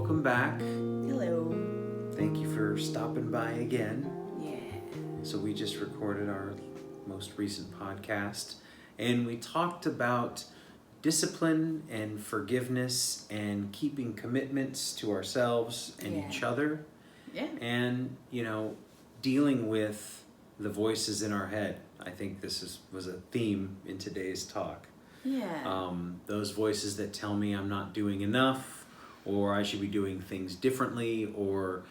welcome back. Hello. Thank you for stopping by again. Yeah. So we just recorded our most recent podcast, and we talked about discipline and forgiveness and keeping commitments to ourselves and each other. Yeah. And, dealing with the voices in our head. I think this was a theme in today's talk. Yeah. Those voices that tell me I'm not doing enough, or I should be doing things differently, or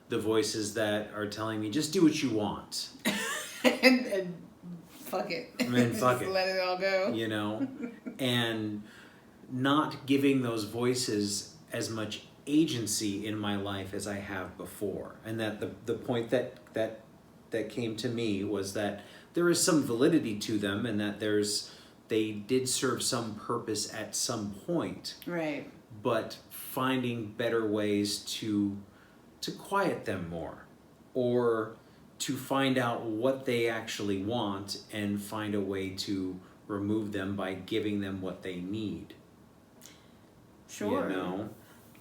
the voices that are telling me just do what you want. and fuck it. And fuck it. Let it all go. And not giving those voices as much agency in my life as I have before. And that the point that came to me was that there is some validity to them, and that they did serve some purpose at some point. Right. But finding better ways to quiet them more, or to find out what they actually want and find a way to remove them by giving them what they need. Sure.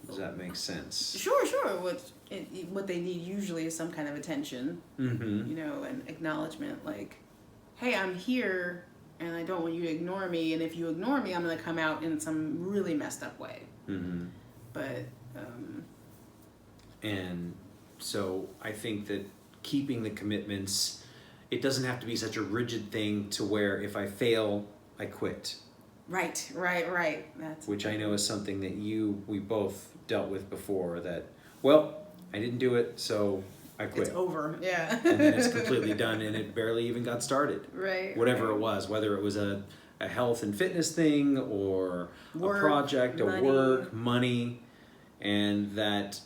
Does that make sense? Sure. What they need usually is some kind of attention. Mm-hmm. And acknowledgement, like, hey, I'm here and I don't want you to ignore me, and if you ignore me, I'm going to come out in some really messed up way. Mm-hmm. But and so I think that keeping the commitments, it doesn't have to be such a rigid thing to where if I fail, I quit. Right. Which I know is something that we both dealt with before, that, well, I didn't do it, so I quit. It's over, yeah. And then it's completely done, and it barely even got started. Right. Whatever it was, whether it was a health and fitness thing, or work, a project, or money. work, money, and that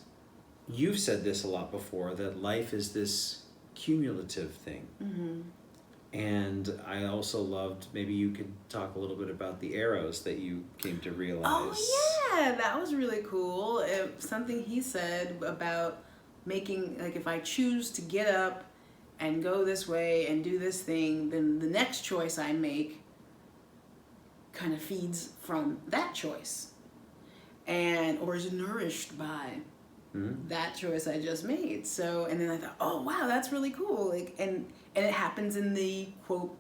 you've said this a lot before, that life is this cumulative thing. Mm-hmm. And I also loved, maybe you could talk a little bit about the arrows that you came to realize. Oh yeah, that was really cool. Something he said about making, like, if I choose to get up and go this way and do this thing, then the next choice I make kind of feeds from that choice, or is nourished by that choice I just made. So, and then I thought, oh wow, that's really cool. Like, and it happens in the quote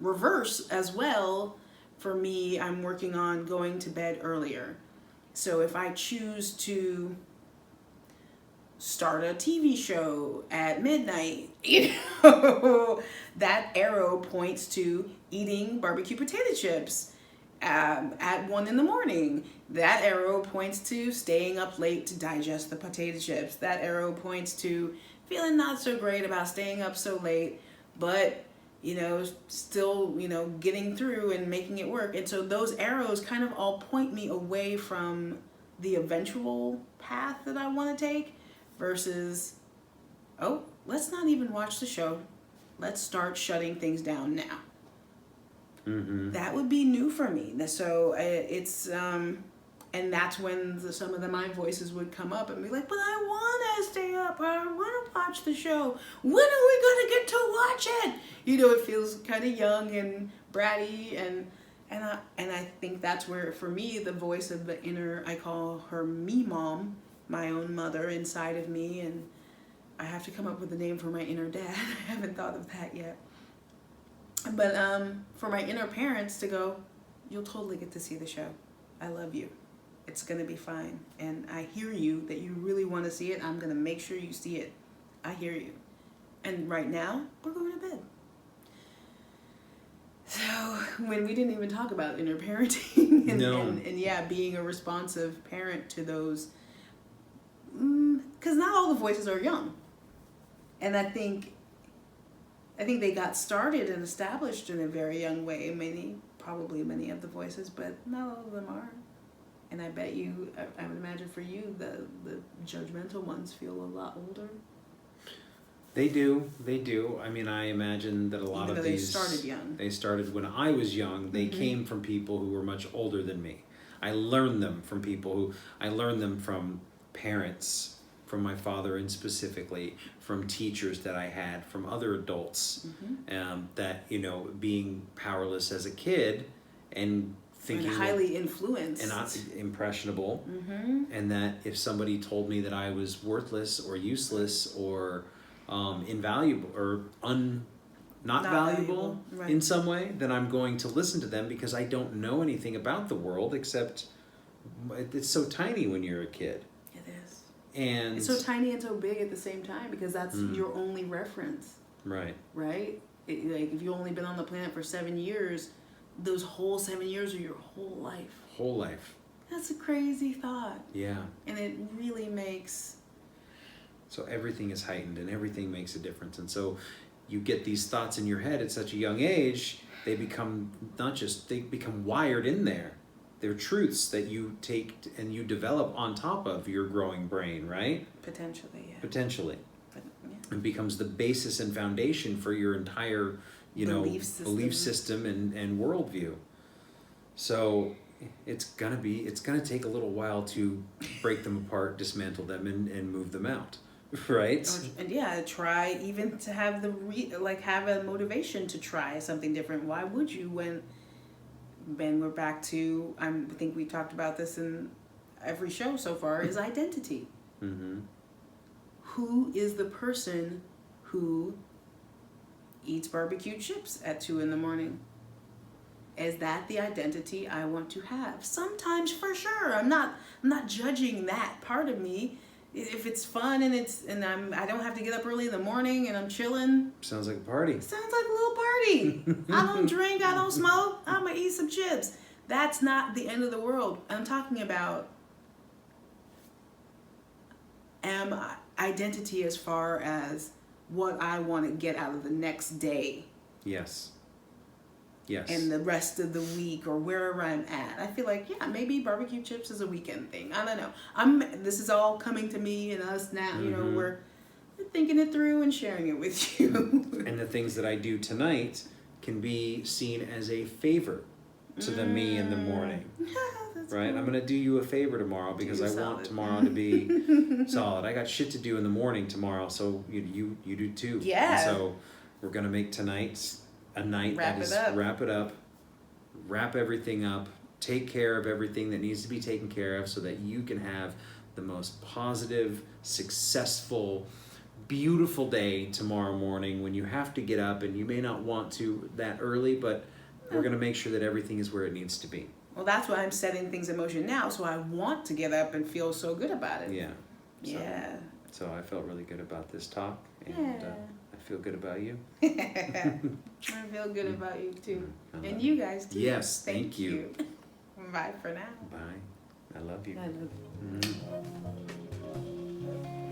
reverse as well. For me, I'm working on going to bed earlier. So if I choose to start a TV show at midnight, that arrow points to eating barbecue potato chips at 1 a.m. That arrow points to staying up late to digest the potato chips. That arrow points to feeling not so great about staying up so late, but still, getting through and making it work. And so those arrows kind of all point me away from the eventual path that I want to take, versus, oh, let's not even watch the show. Let's start shutting things down now. Mm-hmm. That would be new for me. So it's, and that's when some of my voices would come up and be like, but I want to stay up. I want to watch the show. When are we going to get to watch it? It feels kind of young and bratty, and I think that's where, for me, the voice of the inner, I call her me mom, my own mother inside of me, and I have to come up with a name for my inner dad. I haven't thought of that yet. But for my inner parents to go, you'll totally get to see the show. I love you. It's going to be fine. And I hear you that you really want to see it. I'm going to make sure you see it. I hear you. And right now, we're going to bed. So when we didn't even talk about inner parenting and being a responsive parent to those, because not all the voices are young. And I think they got started and established in a very young way. Probably many of the voices, but not all of them are. And I bet you, I would imagine for you, the judgmental ones feel a lot older. They do. I mean, I imagine that a lot of these... they started young. They started when I was young. They came from people who were much older than me. I learned them from from parents, from my father, and specifically from teachers that I had, from other adults, that, being powerless as a kid and thinking and highly influenced. and not impressionable, Mm-hmm. and that if somebody told me that I was worthless or useless or invaluable or not valuable Right. in some way, then I'm going to listen to them because I don't know anything about the world except it's so tiny when you're a kid. It is. And It's so tiny and so big at the same time because that's Mm. your only reference, right. right? Like if you've only been on the planet for 7 years, those whole 7 years are your whole life. Whole life. That's a crazy thought. Yeah. And it really makes... So everything is heightened and everything makes a difference. And so you get these thoughts in your head at such a young age, they become they become wired in there. They're truths that you take and you develop on top of your growing brain, right? Potentially, yeah. Potentially. But, yeah. It becomes the basis and foundation for your entire, belief system and worldview. So it's gonna take a little while to break them apart, dismantle them, and move them out, right? And yeah, try even to have have a motivation to try something different. Why would you when we're back to, I think we talked about this in every show so far, is identity. Mm-hmm. Who is the person who eats barbecue chips at 2 a.m? Is that the identity I want to have? Sometimes, for sure. I'm not judging that part of me. If it's fun and I don't have to get up early in the morning and I'm chilling. Sounds like a party. Sounds like a little party. I don't drink, I don't smoke, I'm gonna eat some chips. That's not the end of the world. I'm talking about identity as far as what I want to get out of the next day. Yes. Yes. And the rest of the week or wherever I'm at. I feel like, yeah, maybe barbecue chips is a weekend thing. I don't know. This is all coming to me and us now. Mm-hmm. We're thinking it through and sharing it with you. And the things that I do tonight can be seen as a favor to the me in the morning. Right? Cool. I'm going to do you a favor tomorrow because I want tomorrow to be solid. I got shit to do in the morning tomorrow, so you do too. Yeah. And so we're going to make tonight a night Wrap it up. Wrap everything up, take care of everything that needs to be taken care of so that you can have the most positive, successful, beautiful day tomorrow morning when you have to get up, and you may not want to that early, but we're going to make sure that everything is where it needs to be. Well, that's why I'm setting things in motion now, so I want to get up and feel so good about it. Yeah. So, So I felt really good about this talk, and Yeah. I feel good about you. I feel good about you too. And you guys too. Yes, thank you. Bye for now. Bye. I love you. I love you. Mhm.